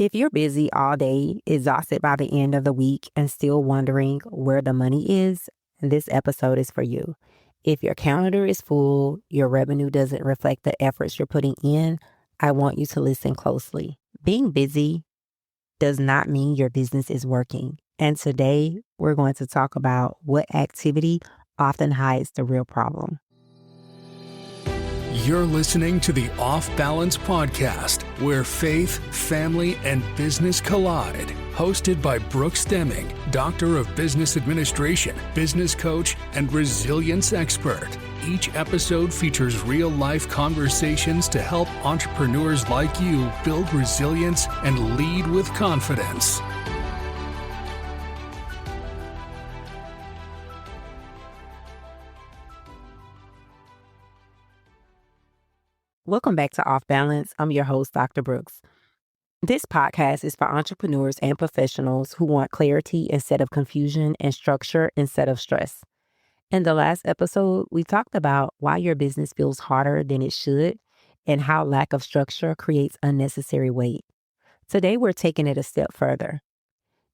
If you're busy all day, exhausted by the end of the week, and still wondering where the money is, this episode is for you. If your calendar is full, your revenue doesn't reflect the efforts you're putting in, I want you to listen closely. Being busy does not mean your business is working. And today, we're going to talk about what activity often hides the real problem. You're listening to the Off Balance Podcast, where faith, family, and business collide. Hosted by Demming, Doctor of Business Administration, business coach, and resilience expert. Each episode features real-life conversations to help entrepreneurs like you build resilience and lead with confidence. Welcome back to Off Balance. I'm your host, Dr. Brooks. This podcast is for entrepreneurs and professionals who want clarity instead of confusion and structure instead of stress. In the last episode, we talked about why your business feels harder than it should and how lack of structure creates unnecessary weight. Today, we're taking it a step further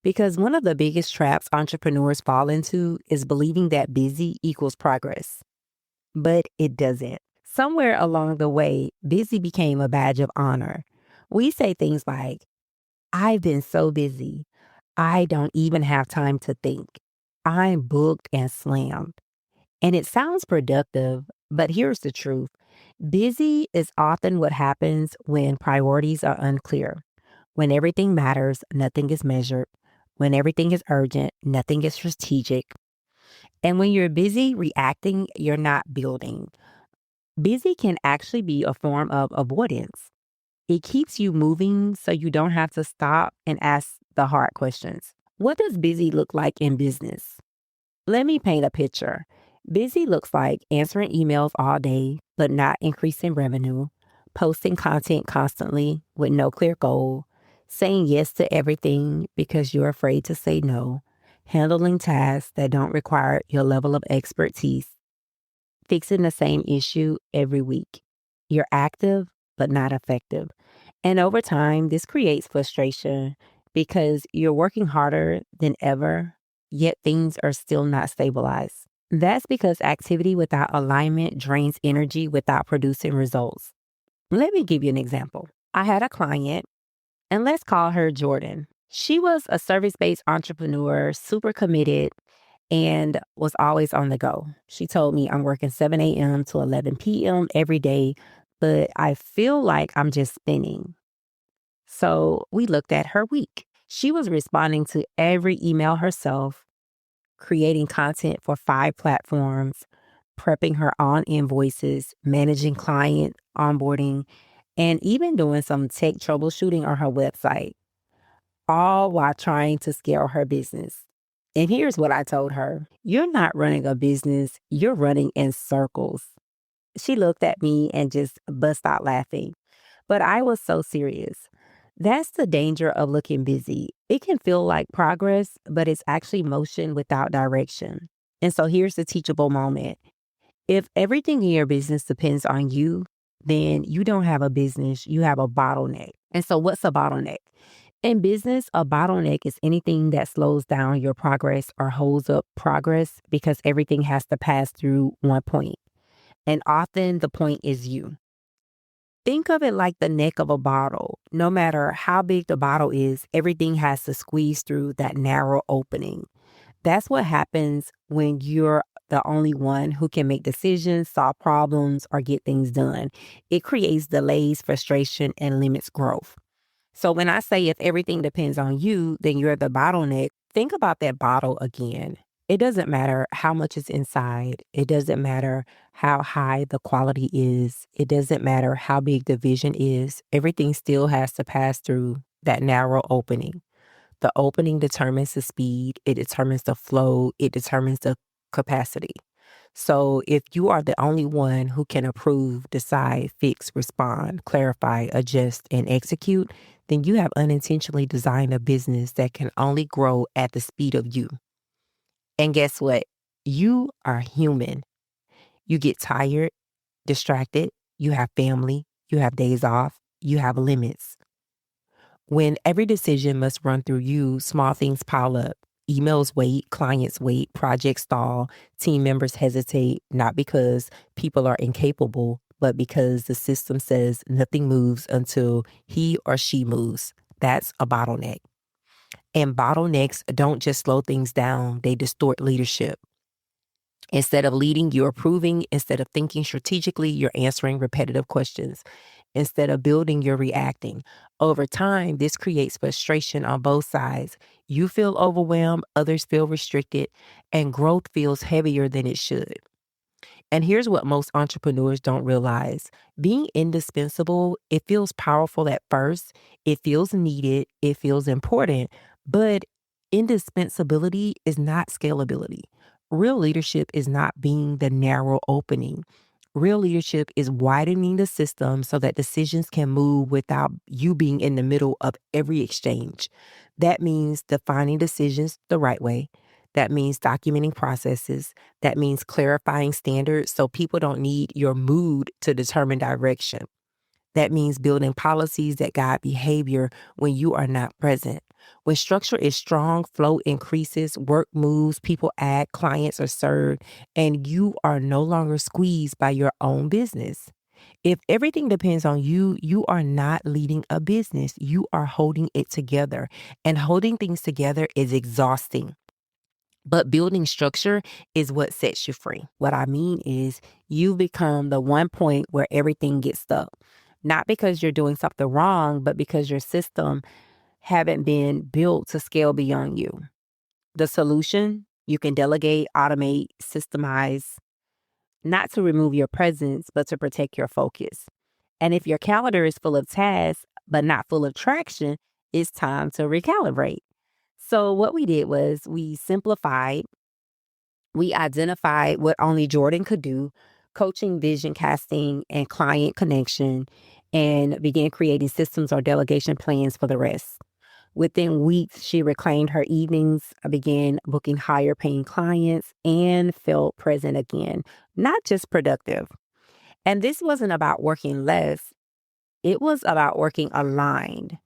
because one of the biggest traps entrepreneurs fall into is believing that busy equals progress, but it doesn't. Somewhere along the way, busy became a badge of honor. We say things like, I've been so busy, I don't even have time to think. I'm booked and slammed. And it sounds productive, but here's the truth. Busy is often what happens when priorities are unclear. When everything matters, nothing is measured. When everything is urgent, nothing is strategic. And when you're busy reacting, you're not building. Busy can actually be a form of avoidance. It keeps you moving so you don't have to stop and ask the hard questions. What does busy look like in business? Let me paint a picture. Busy looks like answering emails all day, but not increasing revenue, posting content constantly with no clear goal, saying yes to everything because you're afraid to say no, handling tasks that don't require your level of expertise, fixing the same issue every week. You're active, but not effective. And over time, this creates frustration because you're working harder than ever, yet things are still not stabilized. That's because activity without alignment drains energy without producing results. Let me give you an example. I had a client, and let's call her Jordan. She was a service-based entrepreneur, super committed, and was always on the go. She told me, I'm working 7 a.m. to 11 p.m. every day, but I feel like I'm just spinning. So we looked at her week. She was responding to every email herself, creating content for 5 platforms, prepping her own invoices, managing client onboarding, and even doing some tech troubleshooting on her website, all while trying to scale her business. And here's what I told her. You're not running a business, you're running in circles. She looked at me and just bust out laughing. But I was so serious. That's the danger of looking busy. It can feel like progress, but it's actually motion without direction. And so here's the teachable moment. If everything in your business depends on you, then you don't have a business, you have a bottleneck. And so what's a bottleneck? In business, a bottleneck is anything that slows down your progress or holds up progress because everything has to pass through one point. And often the point is you. Think of it like the neck of a bottle. No matter how big the bottle is, everything has to squeeze through that narrow opening. That's what happens when you're the only one who can make decisions, solve problems, or get things done. It creates delays, frustration, and limits growth. So when I say if everything depends on you, then you're the bottleneck, think about that bottle again. It doesn't matter how much is inside. It doesn't matter how high the quality is. It doesn't matter how big the vision is. Everything still has to pass through that narrow opening. The opening determines the speed. It determines the flow. It determines the capacity. So if you are the only one who can approve, decide, fix, respond, clarify, adjust, and execute, then you have unintentionally designed a business that can only grow at the speed of you. And guess what? You are human. You get tired, distracted, you have family, you have days off, you have limits. When every decision must run through you, small things pile up. Emails wait, clients wait, projects stall, team members hesitate, not because people are incapable, but because the system says nothing moves until he or she moves. That's a bottleneck. And bottlenecks don't just slow things down, they distort leadership. Instead of leading, you're approving. Instead of thinking strategically, you're answering repetitive questions. Instead of building, you're reacting. Over time, this creates frustration on both sides. You feel overwhelmed, others feel restricted, and growth feels heavier than it should. And here's what most entrepreneurs don't realize. Being indispensable, it feels powerful at first. It feels needed. It feels important. But indispensability is not scalability. Real leadership is not being the narrow opening. Real leadership is widening the system so that decisions can move without you being in the middle of every exchange. That means defining decisions the right way. That means documenting processes. That means clarifying standards so people don't need your mood to determine direction. That means building policies that guide behavior when you are not present. When structure is strong, flow increases, work moves, people act, clients are served, and you are no longer squeezed by your own business. If everything depends on you, you are not leading a business. You are holding it together. And holding things together is exhausting. But building structure is what sets you free. What I mean is you become the one point where everything gets stuck. Not because you're doing something wrong, but because your system haven't been built to scale beyond you. The solution, you can delegate, automate, systemize, not to remove your presence, but to protect your focus. And if your calendar is full of tasks, but not full of traction, it's time to recalibrate. So what we did was we identified what only Jordan could do, coaching, vision casting, and client connection, and began creating systems or delegation plans for the rest. Within weeks, she reclaimed her evenings, began booking higher paying clients, and felt present again, not just productive. And this wasn't about working less, it was about working aligned.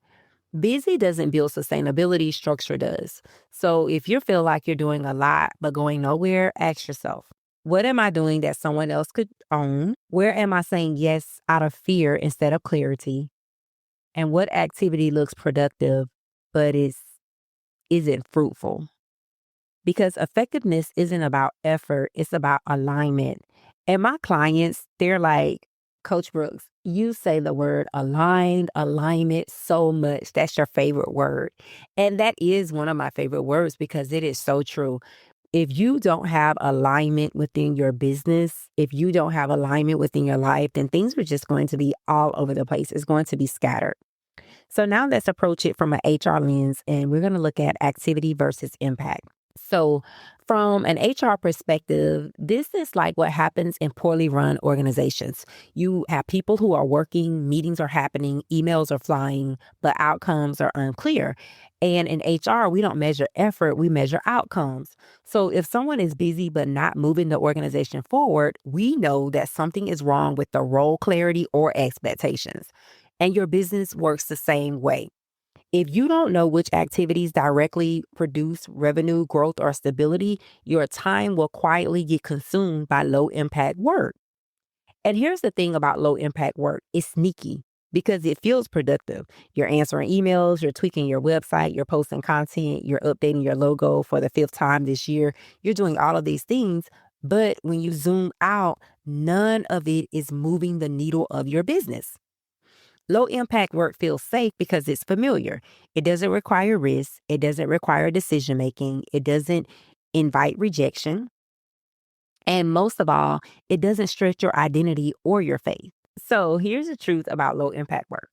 Busy doesn't build sustainability, structure does. So if you feel like you're doing a lot but going nowhere, ask yourself, what am I doing that someone else could own? Where am I saying yes out of fear instead of clarity? And what activity looks productive but isn't fruitful? Because effectiveness isn't about effort, it's about alignment. And my clients, they're like, Coach Brooks, you say the word aligned, alignment so much. That's your favorite word. And that is one of my favorite words because it is so true. If you don't have alignment within your business, if you don't have alignment within your life, then things are just going to be all over the place. It's going to be scattered. So now let's approach it from an HR lens, and we're going to look at activity versus impact. So, from an HR perspective, this is like what happens in poorly run organizations. You have people who are working, meetings are happening, emails are flying, but outcomes are unclear. And in HR, we don't measure effort, we measure outcomes. So, if someone is busy but not moving the organization forward, we know that something is wrong with the role clarity or expectations. And your business works the same way. If you don't know which activities directly produce revenue, growth, or stability, your time will quietly get consumed by low impact work. And here's the thing about low impact work, it's sneaky because it feels productive. You're answering emails, you're tweaking your website, you're posting content, you're updating your logo for the fifth time this year. You're doing all of these things. But when you zoom out, none of it is moving the needle of your business. Low impact work feels safe because it's familiar. It doesn't require risk. It doesn't require decision making. It doesn't invite rejection. And most of all, it doesn't stretch your identity or your faith. So here's the truth about low impact work.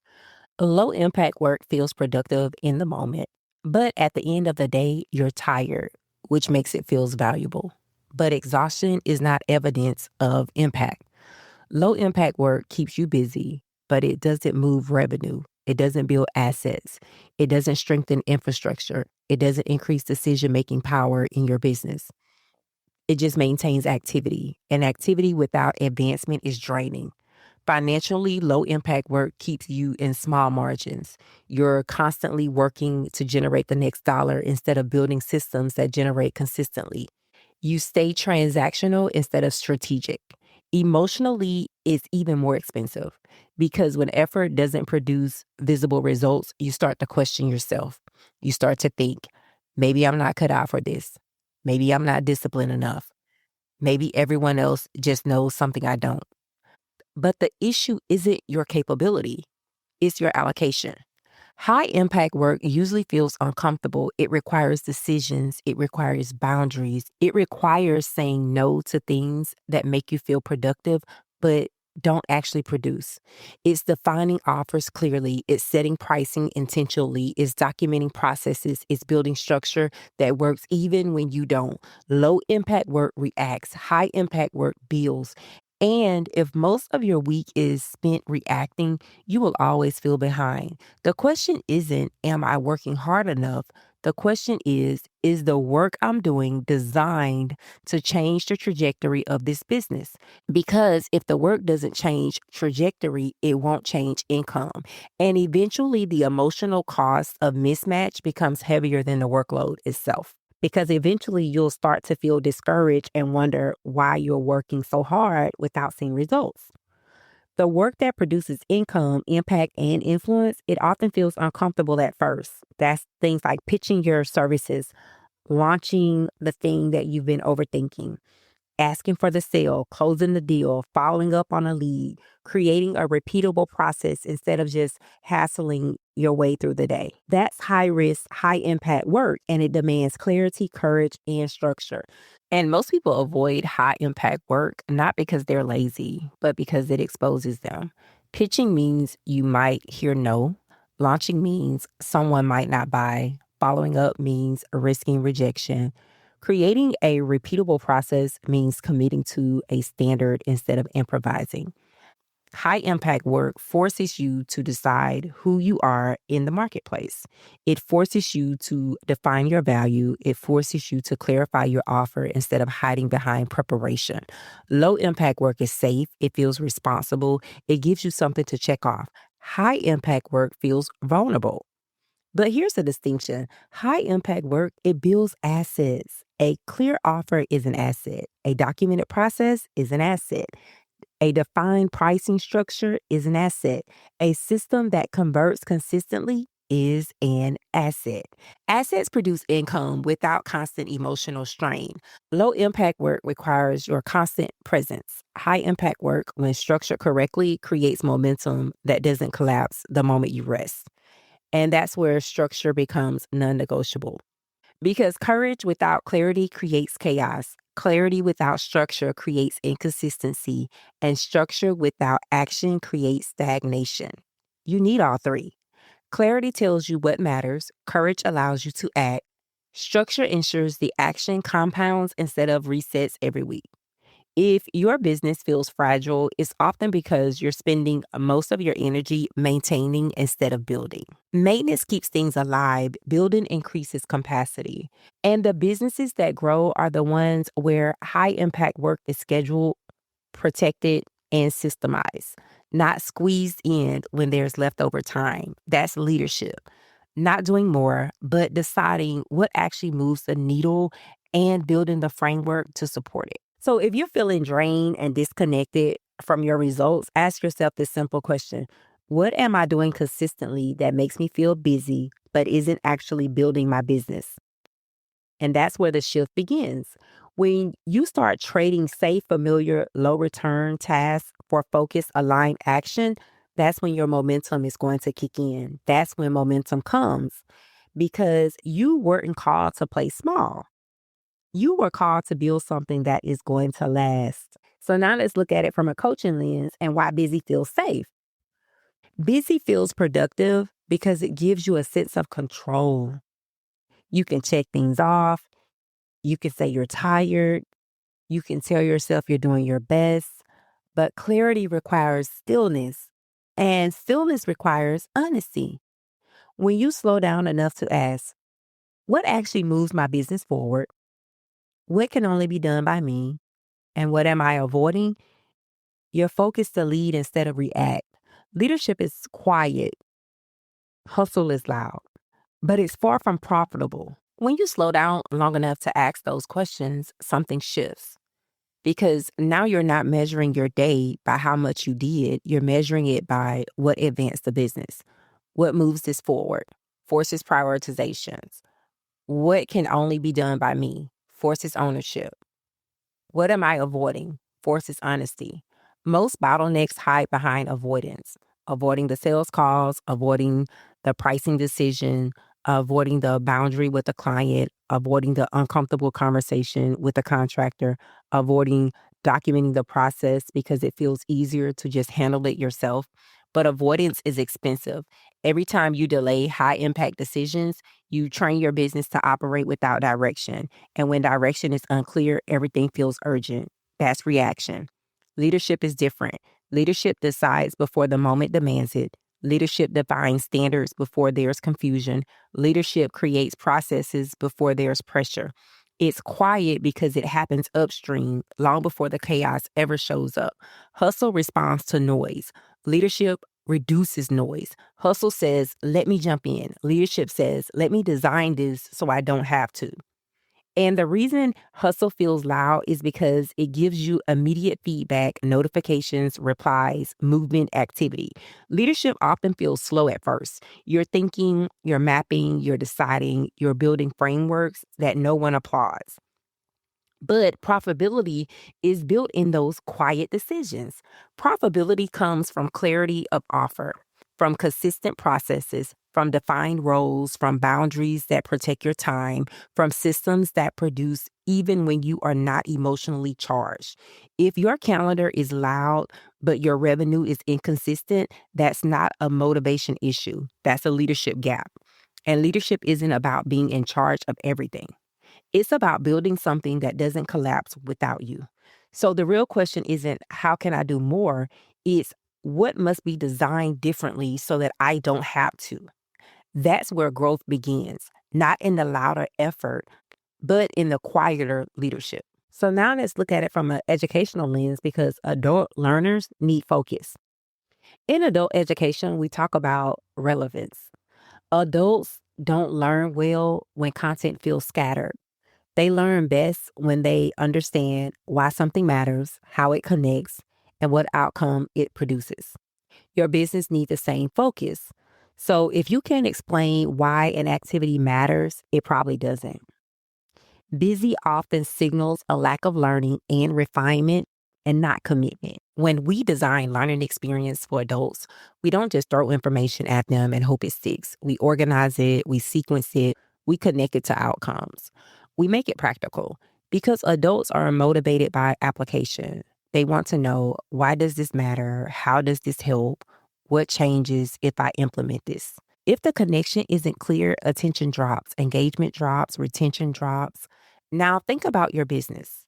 Low impact work feels productive in the moment, but at the end of the day, you're tired, which makes it feels valuable. But exhaustion is not evidence of impact. Low impact work keeps you busy, but it doesn't move revenue. It doesn't build assets. It doesn't strengthen infrastructure. It doesn't increase decision making power in your business. It just maintains activity, and activity without advancement is draining. Financially, low impact work keeps you in small margins. You're constantly working to generate the next dollar instead of building systems that generate consistently. You stay transactional instead of strategic. Emotionally, it's even more expensive because when effort doesn't produce visible results, you start to question yourself. You start to think, maybe I'm not cut out for this. Maybe I'm not disciplined enough. Maybe everyone else just knows something I don't. But the issue isn't your capability, it's your allocation. High impact work usually feels uncomfortable. It requires decisions, it requires boundaries, it requires saying no to things that make you feel productive, but don't actually produce. It's defining offers clearly, it's setting pricing intentionally, it's documenting processes, it's building structure that works even when you don't. Low impact work reacts, high impact work builds. And if most of your week is spent reacting, you will always feel behind. The question isn't, am I working hard enough? The question is the work I'm doing designed to change the trajectory of this business? Because if the work doesn't change trajectory, it won't change income. And eventually, the emotional cost of mismatch becomes heavier than the workload itself. Because eventually, you'll start to feel discouraged and wonder why you're working so hard without seeing results. The work that produces income, impact, and influence, it often feels uncomfortable at first. That's things like pitching your services, launching the thing that you've been overthinking, asking for the sale, closing the deal, following up on a lead, creating a repeatable process instead of just hassling your way through the day. That's high risk, high impact work, and it demands clarity, courage, and structure. And most people avoid high impact work not because they're lazy, but because it exposes them. Pitching means you might hear no. Launching means someone might not buy. Following up means risking rejection. Creating a repeatable process means committing to a standard instead of improvising. High impact work forces you to decide who you are in the marketplace. It forces you to define your value. It forces you to clarify your offer instead of hiding behind preparation. Low impact work is safe. It feels responsible. It gives you something to check off. High impact work feels vulnerable. But here's the distinction. High impact work, it builds assets. A clear offer is an asset. A documented process is an asset. A defined pricing structure is an asset. A system that converts consistently is an asset. Assets produce income without constant emotional strain. Low impact work requires your constant presence. High impact work, when structured correctly, creates momentum that doesn't collapse the moment you rest. And that's where structure becomes non negotiable. Because courage without clarity creates chaos. Clarity without structure creates inconsistency. And structure without action creates stagnation. You need all three. Clarity tells you what matters, courage allows you to act. Structure ensures the action compounds instead of resets every week. If your business feels fragile, it's often because you're spending most of your energy maintaining instead of building. Maintenance keeps things alive, building increases capacity. And the businesses that grow are the ones where high impact work is scheduled, protected, and systemized, not squeezed in when there's leftover time. That's leadership. Not doing more, but deciding what actually moves the needle and building the framework to support it. So if you're feeling drained and disconnected from your results, ask yourself this simple question. What am I doing consistently that makes me feel busy but isn't actually building my business? And that's where the shift begins. When you start trading safe, familiar, low return tasks for focused, aligned action, that's when your momentum is going to kick in. That's when momentum comes because you weren't called to play small. You were called to build something that is going to last. So now let's look at it from a coaching lens and why busy feels safe. Busy feels productive because it gives you a sense of control. You can check things off. You can say you're tired. You can tell yourself you're doing your best. But clarity requires stillness, and stillness requires honesty. When you slow down enough to ask, what actually moves my business forward? What can only be done by me? And what am I avoiding? You're focused to lead instead of react. Leadership is quiet, hustle is loud, but it's far from profitable. When you slow down long enough to ask those questions, something shifts because now you're not measuring your day by how much you did. You're measuring it by what advanced the business, what moves this forward, forces prioritizations, what can only be done by me, forces ownership. What am I avoiding? Forces honesty. Most bottlenecks hide behind avoidance, avoiding the sales calls, avoiding the pricing decision, avoiding the boundary with the client, avoiding the uncomfortable conversation with the contractor, avoiding documenting the process because it feels easier to just handle it yourself. But avoidance is expensive. Every time you delay high impact decisions, you train your business to operate without direction. And when direction is unclear, everything feels urgent. That's reaction. Leadership is different. Leadership decides before the moment demands it. Leadership defines standards before there's confusion. Leadership creates processes before there's pressure. It's quiet because it happens upstream long before the chaos ever shows up. Hustle responds to noise. Leadership reduces noise. Hustle says, let me jump in. Leadership says, let me design this so I don't have to. And the reason hustle feels loud is because it gives you immediate feedback, notifications, replies, movement, activity. Leadership often feels slow at first. You're thinking, you're mapping, you're deciding, you're building frameworks that no one applauds. But profitability is built in those quiet decisions. Profitability comes from clarity of offer, from consistent processes, from defined roles, from boundaries that protect your time, from systems that produce even when you are not emotionally charged. If your calendar is loud, but your revenue is inconsistent, that's not a motivation issue. That's a leadership gap. And leadership isn't about being in charge of everything. It's about building something that doesn't collapse without you. So the real question isn't how can I do more? It's what must be designed differently so that I don't have to. That's where growth begins, not in the louder effort, but in the quieter leadership. So now let's look at it from an educational lens because adult learners need focus. In adult education, we talk about relevance. Adults don't learn well when content feels scattered. They learn best when they understand why something matters, how it connects, and what outcome it produces. Your business needs the same focus. So if you can't explain why an activity matters, it probably doesn't. Busy often signals a lack of learning and refinement and not commitment. When we design learning experience for adults, we don't just throw information at them and hope it sticks. We organize it, we sequence it, we connect it to outcomes. We make it practical because adults are motivated by application. They want to know, why does this matter? How does this help? What changes if I implement this? If the connection isn't clear, attention drops, engagement drops, retention drops. Now think about your business.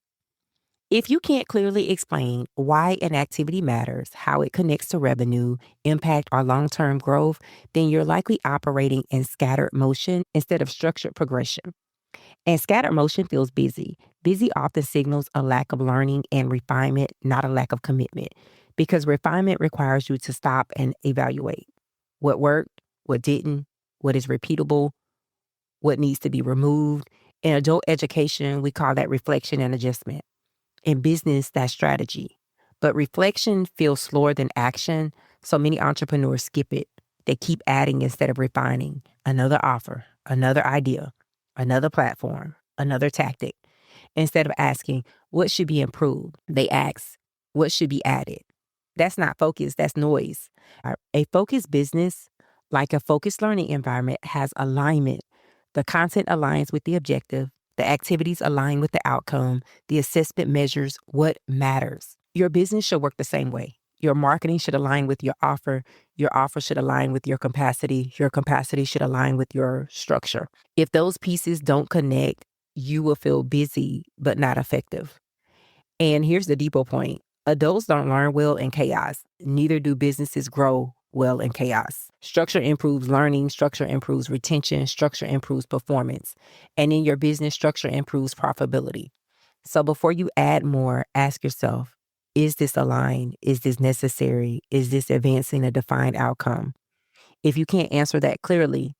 If you can't clearly explain why an activity matters, how it connects to revenue, impact, or long-term growth, then you're likely operating in scattered motion instead of structured progression. And scattered motion feels busy. Busy often signals a lack of learning and refinement, not a lack of commitment, because refinement requires you to stop and evaluate what worked, what didn't, what is repeatable, what needs to be removed. In adult education, we call that reflection and adjustment. In business, that's strategy. But reflection feels slower than action, so many entrepreneurs skip it. They keep adding instead of refining. Another offer, another idea, another platform, another tactic. Instead of asking, what should be improved? They ask, what should be added? That's not focus, that's noise. A focused business, like a focused learning environment, has alignment. The content aligns with the objective, the activities align with the outcome, the assessment measures what matters. Your business should work the same way. Your marketing should align with your offer should align with your capacity should align with your structure. If those pieces don't connect, you will feel busy but not effective. And here's the deeper point. Adults don't learn well in chaos. Neither do businesses grow well in chaos. Structure improves learning, structure improves retention, structure improves performance. And in your business, structure improves profitability. So before you add more, ask yourself, Is this aligned? Is this necessary? Is this advancing a defined outcome? If you can't answer that clearly,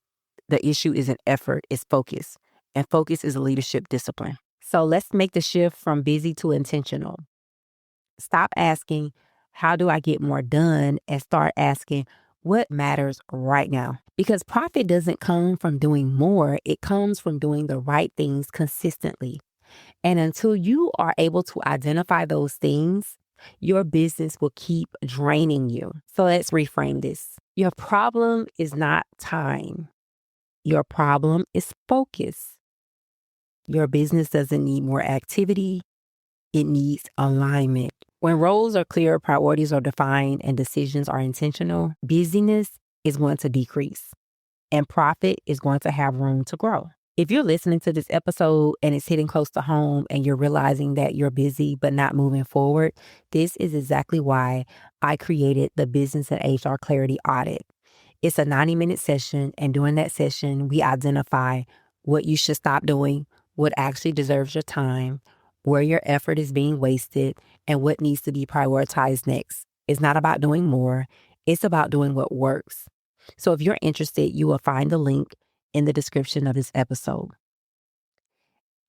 the issue isn't effort, it's focus. And focus is a leadership discipline. So let's make the shift from busy to intentional. Stop asking, how do I get more done? And start asking, what matters right now? Because profit doesn't come from doing more, it comes from doing the right things consistently. And until you are able to identify those things, your business will keep draining you. So let's reframe this. Your problem is not time. Your problem is focus. Your business doesn't need more activity. It needs alignment. When roles are clear, priorities are defined, and decisions are intentional, busyness is going to decrease and profit is going to have room to grow. If you're listening to this episode and it's hitting close to home and you're realizing that you're busy but not moving forward, this is exactly why I created the Business and HR Clarity Audit. It's a 90-minute session, and during that session, we identify what you should stop doing, what actually deserves your time, where your effort is being wasted, and what needs to be prioritized next. It's not about doing more. It's about doing what works. So if you're interested, you will find the link in the description of this episode.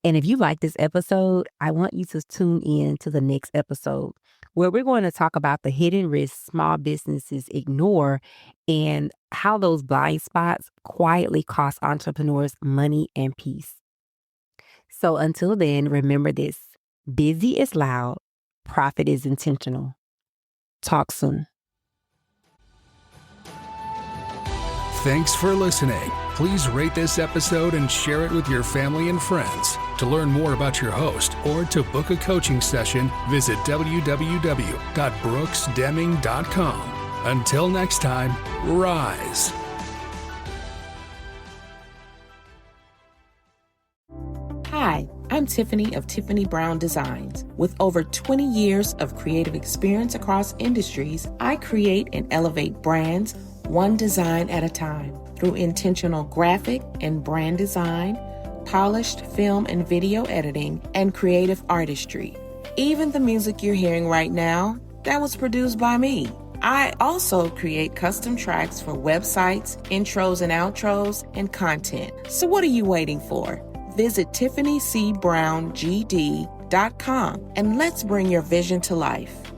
And if you like this episode, I want you to tune in to the next episode where we're going to talk about the hidden risks small businesses ignore and how those blind spots quietly cost entrepreneurs money and peace. So until then, remember this: busy is loud, profit is intentional. Talk soon. Thanks for listening. Please rate this episode and share it with your family and friends. To learn more about your host or to book a coaching session, visit www.brooksdemming.com. Until next time, rise. Hi, I'm Tiffany of Tiffany Brown Designs. With over 20 years of creative experience across industries, I create and elevate brands one design at a time through intentional graphic and brand design, polished film and video editing, and creative artistry. Even the music you're hearing right now, that was produced by me. I also create custom tracks for websites, intros and outros, and content. So what are you waiting for? Visit TiffanyCBrownGD.com and let's bring your vision to life.